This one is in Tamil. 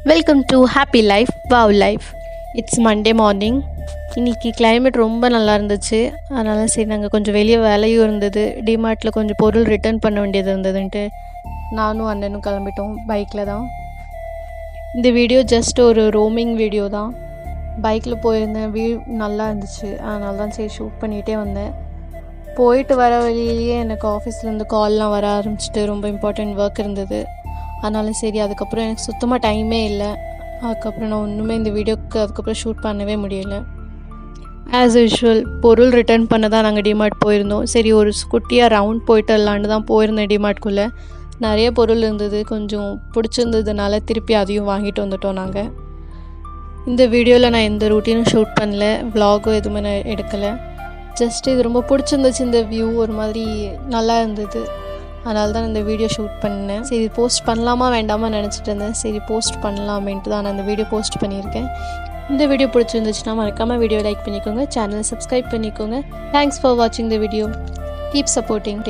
Welcome to happy life wow life. It's Monday morning. இன்றைக்கி கிளைமேட் ரொம்ப நல்லா இருந்துச்சு. அதனால் சரி நாங்கள் கொஞ்சம் வெளியே வேலையும் இருந்தது. டிமார்ட்டில் கொஞ்சம் பொருள் ரிட்டர்ன் பண்ண வேண்டியது இருந்ததுன்ட்டு நானும் அண்ணனும் கிளம்பிட்டோம் பைக்கில் தான். இந்த வீடியோ ஜஸ்ட் ஒரு ரோமிங் வீடியோ தான். பைக்கில் போயிருந்தேன், வியூ நல்லா இருந்துச்சு. அதனால தான் சரி ஷூட் பண்ணிகிட்டே வந்தேன். போயிட்டு வர வழியிலேயே எனக்கு ஆஃபீஸ்லேருந்து கால்லாம் வர ஆரம்பிச்சிட்டு ரொம்ப இம்பார்ட்டண்ட் ஒர்க் இருந்தது. அதனால சரி அதுக்கப்புறம் எனக்கு சுத்தமாக டைமே இல்லை. அதுக்கப்புறம் நான் ஒன்றுமே இந்த வீடியோக்கு அதுக்கப்புறம் ஷூட் பண்ணவே முடியலை. ஆஸ் யூஷுவல் பொருள் ரிட்டர்ன் பண்ண தான் நாங்கள் டிமார்ட் போயிருந்தோம். சரி ஒரு குட்டியாக ரவுண்ட் போயிட்டு வரலான்னு தான் போயிருந்தேன். டிமார்ட்குள்ளே நிறைய பொருள் இருந்தது, கொஞ்சம் பிடிச்சிருந்ததுனால திருப்பி அதையும் வாங்கிட்டு வந்துட்டோம் நாங்கள். இந்த வீடியோவில் நான் எந்த ரூட்டீனும் ஷூட் பண்ணல, விலாகும் எதுவுமே நான் எடுக்கலை. ஜஸ்ட் இது ரொம்ப பிடிச்சிருந்துச்சு. இந்த வியூ ஒரு மாதிரி நல்லா இருந்தது, அதனால தான் இந்த வீடியோ ஷூட் பண்ணேன். சரி போஸ்ட் பண்ணலாமா வேண்டாமா நினச்சிட்டு இருந்தேன். சரி போஸ்ட் பண்ணலாமேன்ட்டு தான் நான் இந்த வீடியோ போஸ்ட் பண்ணியிருக்கேன். இந்த வீடியோ பிடிச்சிருந்துச்சுன்னா மறக்காமல் வீடியோ லைக் பண்ணிக்கோங்க, சேனலை சப்ஸ்கிரைப் பண்ணிக்கோங்க. தேங்க்ஸ் ஃபார் வாட்சிங் த வீடியோ. Keep supporting.